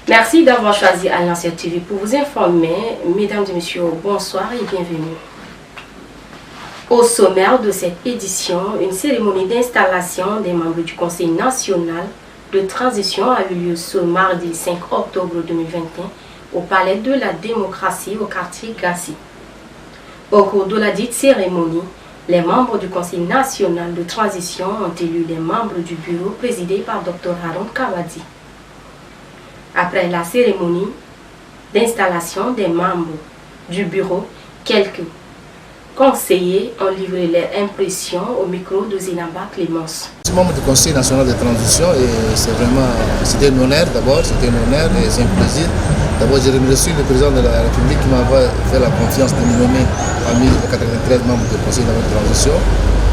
Merci d'avoir choisi Alliance TV pour vous informer. Mesdames et messieurs, bonsoir et bienvenue. Au sommaire de cette édition, une cérémonie d'installation des membres du Conseil national de transition a eu lieu ce mardi 5 octobre 2021 au Palais de la démocratie au quartier Gassi. Au cours de la dite cérémonie, les membres du Conseil national de transition ont élu les membres du bureau présidé par Dr Haroun Kawadi. Après la cérémonie d'installation des membres du bureau, quelques conseillers ont livré leurs impressions au micro de Zinaba Clémence. Je suis membre du Conseil national de transition et c'était un honneur d'abord, c'était un honneur et c'est un plaisir. D'abord, je remercie le président de la République qui m'a fait la confiance de me nommer parmi les 93 membres du Conseil national de transition.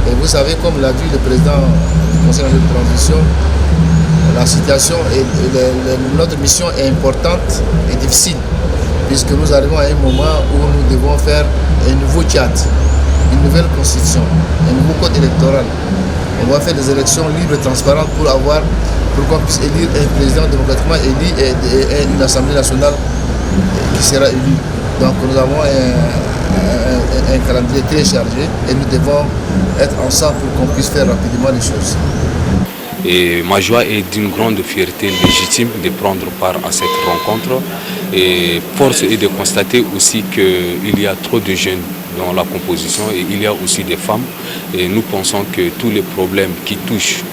Et vous savez, comme l'a dit le président du Conseil national de transition, la situation et notre mission est importante et difficile, puisque nous arrivons à un moment où nous devons faire un nouveau Tchad, une nouvelle constitution, un nouveau code électoral. On va faire des élections libres et transparentes pour qu'on puisse élire un président démocratiquement élu et une assemblée nationale qui sera élue. Donc nous avons un calendrier très chargé et nous devons être ensemble pour qu'on puisse faire rapidement les choses. Et ma joie est d'une grande fierté légitime de prendre part à cette rencontre. Et force est de constater aussi qu'il y a trop de jeunes dans la composition et il y a aussi des femmes. Et nous pensons que tous les problèmes qui touchent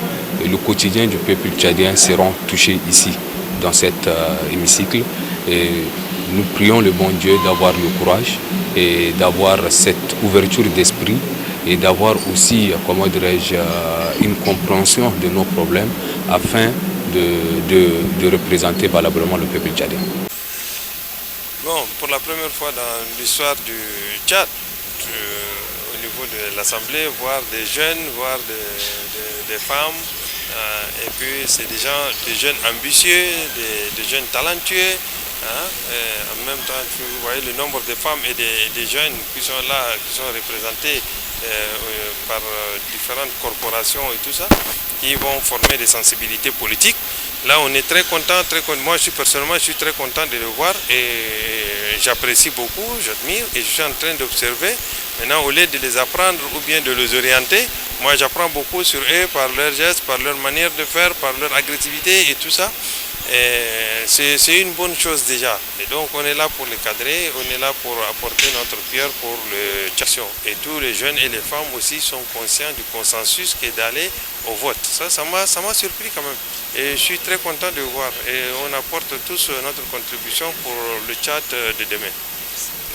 le quotidien du peuple tchadien seront touchés ici, dans cet hémicycle. Et nous prions le bon Dieu d'avoir le courage et d'avoir cette ouverture d'esprit et d'avoir aussi, comment dirais-je, une compréhension de nos problèmes afin de représenter valablement le peuple tchadien. Bon, pour la première fois dans l'histoire du Tchad, au niveau de l'Assemblée, voir des jeunes, voir des femmes, et puis c'est des jeunes ambitieux, des jeunes talentueux. En même temps, vous voyez le nombre de femmes et des jeunes qui sont là, qui sont représentés par différentes corporations et tout ça, qui vont former des sensibilités politiques. Là, on est très content, moi personnellement, je suis très content de le voir et j'apprécie beaucoup, j'admire et je suis en train d'observer. Maintenant, au lieu de les apprendre ou bien de les orienter, moi j'apprends beaucoup sur eux par leurs gestes, par leur manière de faire, par leur agressivité et tout ça. C'est une bonne chose déjà. Et donc on est là pour les cadrer, on est là pour apporter notre pierre pour le Tchad. Et tous les jeunes et les femmes aussi sont conscients du consensus qui est d'aller au vote. Ça m'a surpris quand même. Et je suis très content de voir. Et on apporte tous notre contribution pour le Tchad de demain.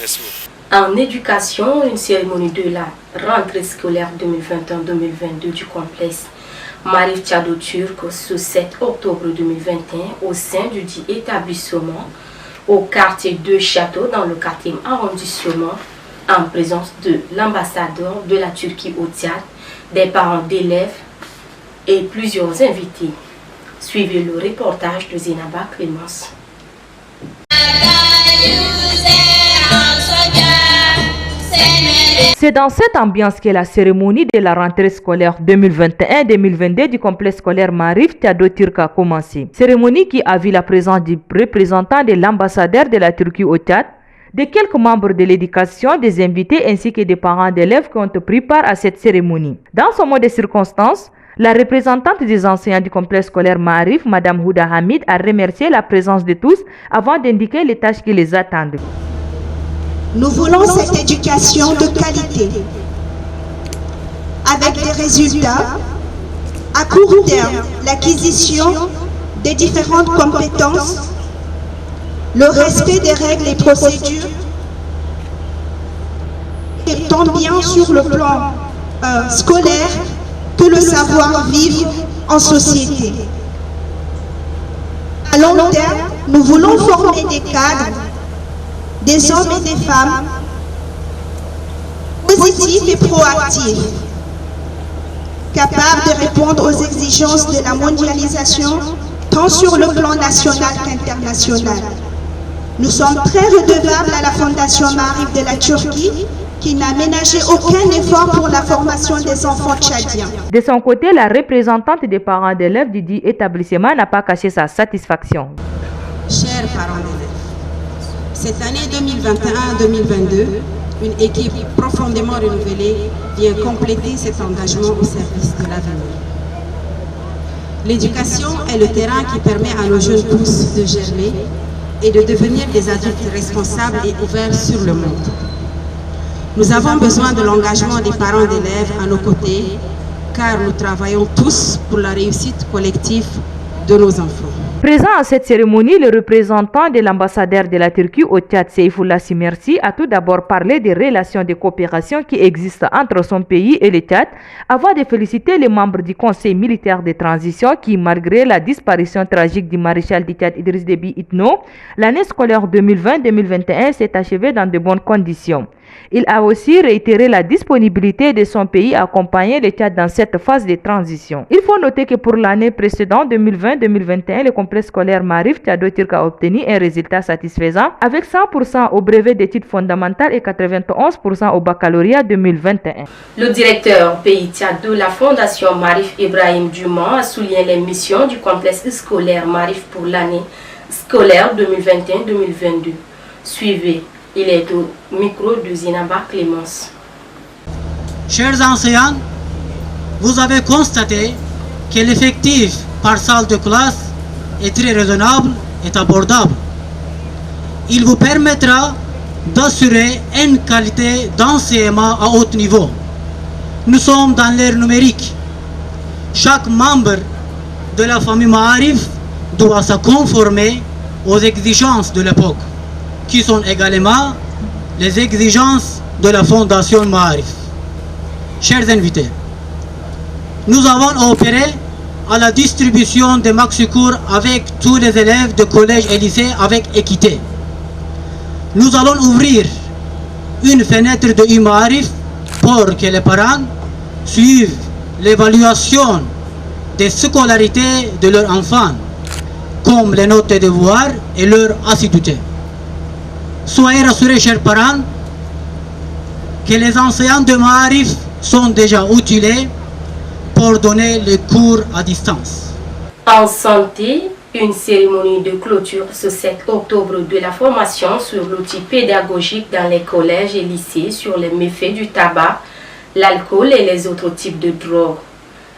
Merci beaucoup. En éducation, une cérémonie de la rentrée scolaire 2021-2022 du complexe Marif Tchado Turc ce 7 octobre 2021 au sein du dit établissement au quartier de Château dans le 4e arrondissement en présence de l'ambassadeur de la Turquie au Tchad, des parents d'élèves et plusieurs invités. Suivez le reportage de Zinaba Clémence. C'est dans cette ambiance que la cérémonie de la rentrée scolaire 2021-2022 du complexe scolaire Marif Tchado Turc a commencé. Cérémonie qui a vu la présence du représentant de l'ambassadeur de la Turquie au Tchad, de quelques membres de l'éducation, des invités ainsi que des parents d'élèves qui ont pris part à cette cérémonie. Dans ce mot de circonstance, la représentante des enseignants du complexe scolaire Marif, Mme Houda Hamid, a remercié la présence de tous avant d'indiquer les tâches qui les attendent. Nous voulons cette éducation de qualité, avec des résultats, à court terme, l'acquisition des différentes compétences, le respect des règles et procédures, et tant bien sur le plan scolaire que le savoir-vivre en société. À long terme, nous voulons former des cadres, des hommes et des femmes positifs et proactifs, capables de répondre aux exigences de la mondialisation, tant sur le plan national qu'international. Nous sommes très redevables à la Fondation Marif de la Turquie, qui n'a ménagé aucun effort pour la formation des enfants tchadiens. De son côté, la représentante des parents d'élèves du dit établissement n'a pas caché sa satisfaction. Chers parents d'élèves. Cette année 2021-2022, une équipe profondément renouvelée vient compléter cet engagement au service de l'avenir. L'éducation est le terrain qui permet à nos jeunes pousses de germer et de devenir des adultes responsables et ouverts sur le monde. Nous avons besoin de l'engagement des parents d'élèves à nos côtés, car nous travaillons tous pour la réussite collective de nos enfants. Présent à cette cérémonie, le représentant de l'ambassadeur de la Turquie au Tchad, Seyfoullah Simersi, a tout d'abord parlé des relations de coopération qui existent entre son pays et le Tchad, avant de féliciter les membres du Conseil militaire de transition qui, malgré la disparition tragique du maréchal du Tchad Idriss Déby Itno, l'année scolaire 2020-2021 s'est achevée dans de bonnes conditions. Il a aussi réitéré la disponibilité de son pays à accompagner le Tchad dans cette phase de transition. Il faut noter que pour l'année précédente, 2020-2021, le complexe scolaire Marif Tchado-Turc a obtenu un résultat satisfaisant avec 100% au brevet d'études fondamentales et 91% au baccalauréat 2021. Le directeur pays Tchad de la Fondation Marif Ibrahim Dumont a souligné les missions du complexe scolaire Marif pour l'année scolaire 2021-2022. Suivez. Il est au micro de Zinaba Clémence. Chers enseignants, vous avez constaté que l'effectif par salle de classe est très raisonnable et abordable. Il vous permettra d'assurer une qualité d'enseignement à haut niveau. Nous sommes dans l'ère numérique. Chaque membre de la famille Ma'arif doit se conformer aux exigences de l'époque, qui sont également les exigences de la Fondation Ma'arif. Chers invités, nous avons opéré à la distribution des maxi-cours avec tous les élèves de collège et lycée avec équité. Nous allons ouvrir une fenêtre de Ma'arif pour que les parents suivent l'évaluation des scolarités de leurs enfants, comme les notes de devoirs et leur assiduité. Soyez rassurés, chers parents, que les enseignants de Ma'arif sont déjà outillés pour donner les cours à distance. En santé, une cérémonie de clôture ce 7 octobre de la formation sur l'outil pédagogique dans les collèges et lycées sur les méfaits du tabac, l'alcool et les autres types de drogues.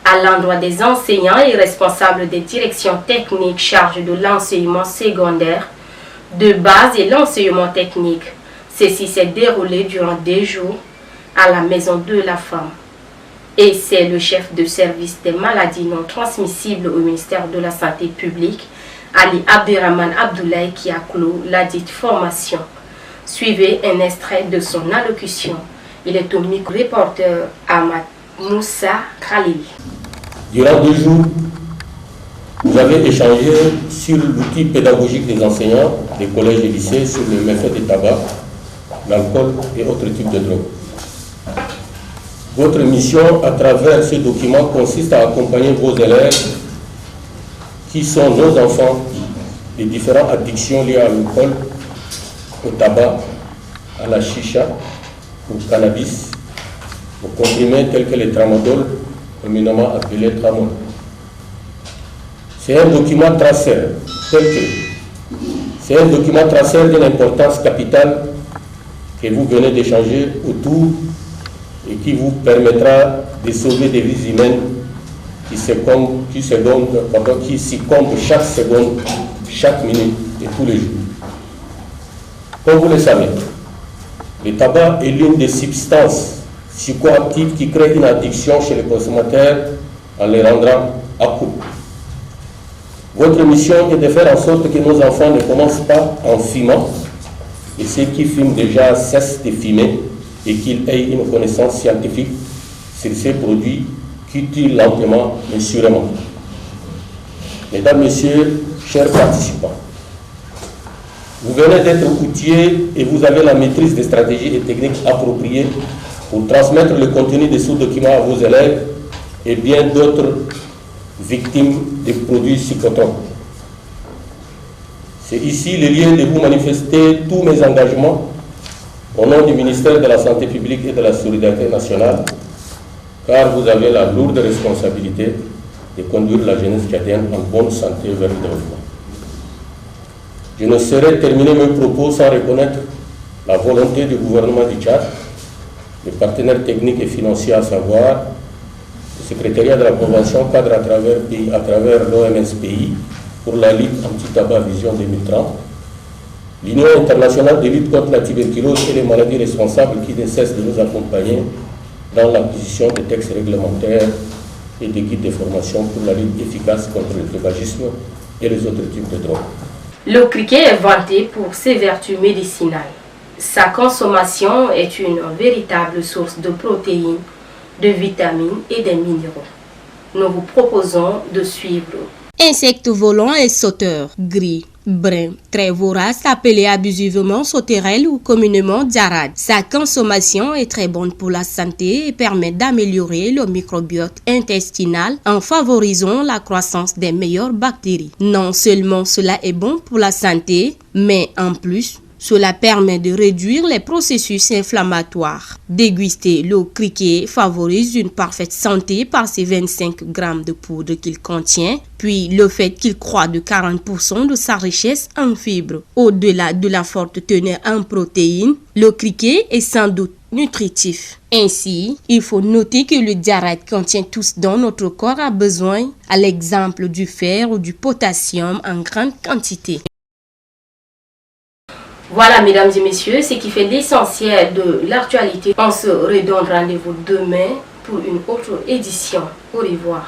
À l'endroit des enseignants et responsables des directions techniques chargées de l'enseignement secondaire, de base et l'enseignement technique. Ceci s'est déroulé durant 2 jours à la maison de la femme. Et c'est le chef de service des maladies non transmissibles au ministère de la Santé publique, Ali Abderrahman Abdoulaye, qui a clos la dite formation. Suivez un extrait de son allocution. Il est au micro-reporter Ahmad Moussa Khalili. Durant 2 jours, vous avez échangé sur l'outil pédagogique des enseignants des collèges et lycées sur le méfait du tabac, l'alcool et autres types de drogues. Votre mission à travers ce document consiste à accompagner vos élèves qui sont nos enfants des différentes addictions liées à l'alcool, au tabac, à la chicha, au cannabis, aux comprimés tels que les tramadol, communément appelés tramol. C'est un document traceur, c'est un document traceur d'une importance capitale que vous venez d'échanger autour et qui vous permettra de sauver des vies humaines qui succombent chaque seconde, chaque minute et tous les jours. Comme vous le savez, le tabac est l'une des substances psychoactives qui crée une addiction chez les consommateurs en les rendant accros. Votre mission est de faire en sorte que nos enfants ne commencent pas en fumant et ceux qui fument déjà cessent de fumer et qu'ils aient une connaissance scientifique sur ces produits qui tuent lentement mais sûrement. Mesdames, Messieurs, chers participants, vous venez d'être outillés et vous avez la maîtrise des stratégies et techniques appropriées pour transmettre le contenu de ce document à vos élèves et bien d'autres victimes des produits psychotropes. C'est ici le lieu de vous manifester tous mes engagements au nom du ministère de la Santé publique et de la Solidarité nationale, car vous avez la lourde responsabilité de conduire la jeunesse tchadienne en bonne santé vers le développement. Je ne saurais terminer mes propos sans reconnaître la volonté du gouvernement du Tchad, les partenaires techniques et financiers à savoir le secrétariat de la Convention cadre à travers l'OMS-PI pour la lutte anti-tabac Vision 2030, l'Union internationale de lutte contre la tuberculose et les maladies responsables qui ne cessent de nous accompagner dans l'acquisition de textes réglementaires et des guides de formation pour la lutte efficace contre le tabagisme et les autres types de drogues. Le criquet est vanté pour ses vertus médicinales. Sa consommation est une véritable source de protéines, de vitamines et de minéraux. Nous vous proposons de suivre. Insectes volants et sauteurs, gris, brun, très vorace, appelé abusivement sauterelle ou communément diarade. Sa consommation est très bonne pour la santé et permet d'améliorer le microbiote intestinal en favorisant la croissance des meilleures bactéries. Non seulement cela est bon pour la santé, mais en plus, cela permet de réduire les processus inflammatoires. Déguster le criquet favorise une parfaite santé par ses 25 grammes de poudre qu'il contient, puis le fait qu'il croît de 40% de sa richesse en fibres. Au-delà de la forte teneur en protéines, le criquet est sans doute nutritif. Ainsi, il faut noter que le diarrhète contient tout ce dont notre corps a besoin, à l'exemple du fer ou du potassium en grande quantité. Voilà, mesdames et messieurs, ce qui fait l'essentiel de l'actualité. On se redonne rendez-vous demain pour une autre édition. Au revoir.